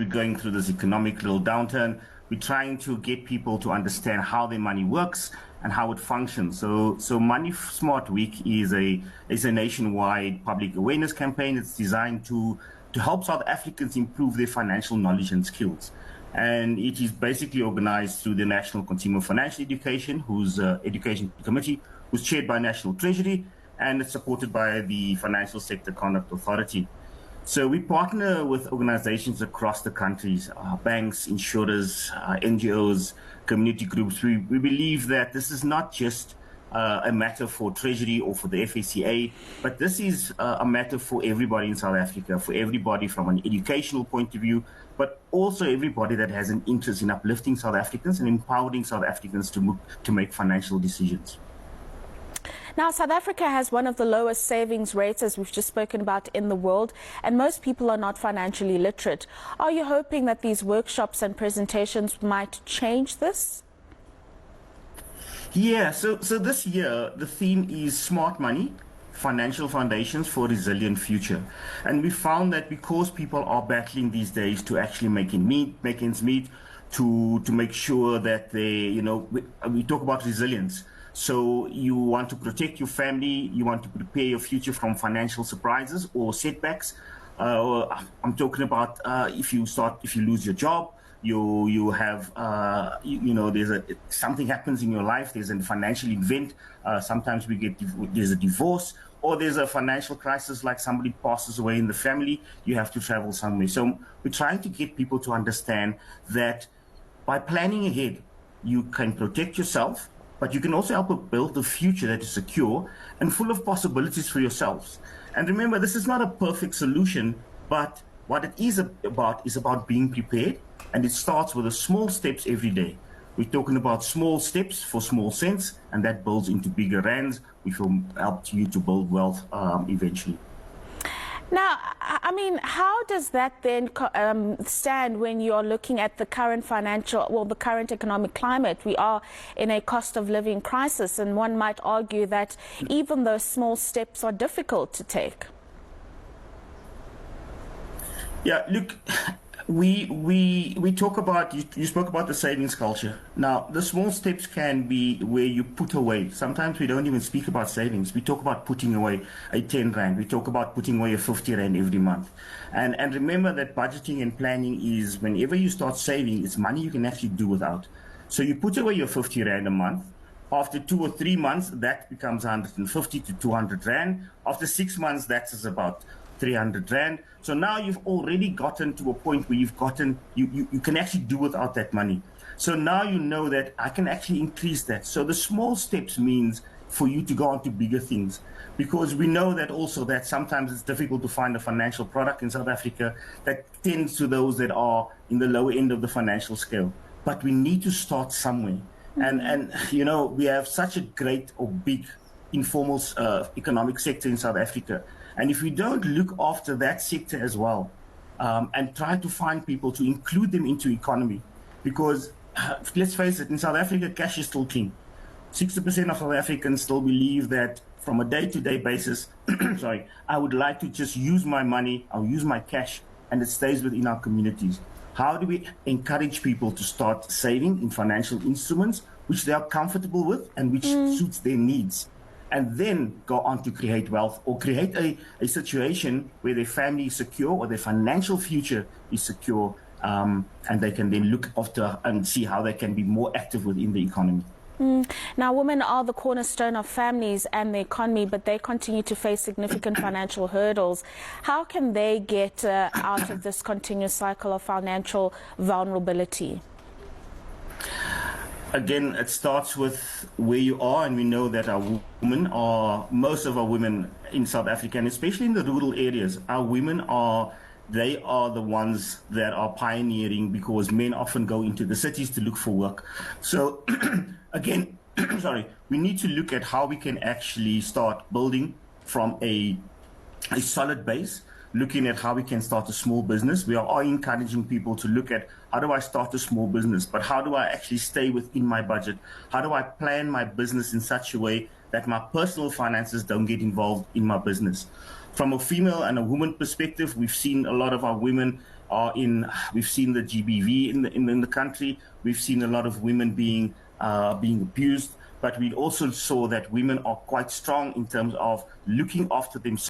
we're going through this economic little downturn, we're trying to get people to understand how their money works and how it functions. So Money Smart Week is a nationwide public awareness campaign. It's designed to help South Africans improve their financial knowledge and skills. And it is basically organized through the National Consumer Financial Education, whose Education Committee, who's chaired by National Treasury, and it's supported by the Financial Sector Conduct Authority. So we partner with organizations across the countries, banks, insurers, NGOs, community groups. We believe that this is not just a matter for Treasury or for the FSCA, but this is a matter for everybody in South Africa, for everybody from an educational point of view, but also everybody that has an interest in uplifting South Africans and empowering South Africans to make financial decisions. Now, South Africa has one of the lowest savings rates, as we've just spoken about, in the world, and most people are not financially literate. Are you hoping that these workshops and presentations might change this? Yeah, so this year, the theme is Smart Money, Financial Foundations for a Resilient Future. And we found that because people are battling these days to actually make ends meet, to make sure that they, we talk about resilience. So you want to protect your family, you want to prepare your future from financial surprises or setbacks. I'm talking about if you lose your job, you have something happens in your life. There's a financial event. Sometimes there's a divorce, or there's a financial crisis, like somebody passes away in the family. You have to travel somewhere. So we're trying to get people to understand that by planning ahead, you can protect yourself, but you can also help build a future that is secure and full of possibilities for yourselves. And remember, this is not a perfect solution, but what it is about being prepared, and it starts with the small steps every day. We're talking about small steps for small cents, and that builds into bigger rands, which will help you to build wealth eventually. Now, I mean, how does that then stand when you're looking at the current the current economic climate? We are in a cost of living crisis, and one might argue that even those small steps are difficult to take. Yeah, look, we talk about, you spoke about the savings culture. Now, the small steps can be where you put away. Sometimes we don't even speak about savings. We talk about putting away a 10 Rand. We talk about putting away a 50 Rand every month. And remember that budgeting and planning is, whenever you start saving, it's money you can actually do without. So you put away your 50 Rand a month. After 2 or 3 months, that becomes 150 to 200 Rand. After 6 months, that's about 300 Rand. So now you've already gotten to a point where you can actually do without that money. So now you know that I can actually increase that. So the small steps means for you to go on to bigger things, because we know that also that sometimes it's difficult to find a financial product in South Africa that tends to those that are in the lower end of the financial scale. But we need to start somewhere. And we have such a great or big informal economic sector in South Africa. And if we don't look after that sector as well, and try to find people to include them into economy, because let's face it, in South Africa, cash is still king. 60% of South Africans still believe that from a day-to-day basis, I would like to just use my money, I'll use my cash, and it stays within our communities. How do we encourage people to start saving in financial instruments which they are comfortable with and which suits their needs? And then go on to create wealth, or create a situation where their family is secure or their financial future is secure, and they can then look after and see how they can be more active within the economy. Now, women are the cornerstone of families and the economy, but they continue to face significant financial hurdles. How can they get out of this continuous cycle of financial vulnerability? Again, it starts with where you are, and we know that most of our women in South Africa, and especially in the rural areas, our women are the ones that are pioneering, because men often go into the cities to look for work. So again, we need to look at how we can actually start building from a solid base, looking at how we can start a small business. We are encouraging people to look at, how do I start a small business, but how do I actually stay within my budget? How do I plan my business in such a way that my personal finances don't get involved in my business? From a female and a woman perspective, we've seen a lot of our women are in. We've seen the GBV in the country. We've seen a lot of women being abused. But we also saw that women are quite strong in terms of looking after themselves.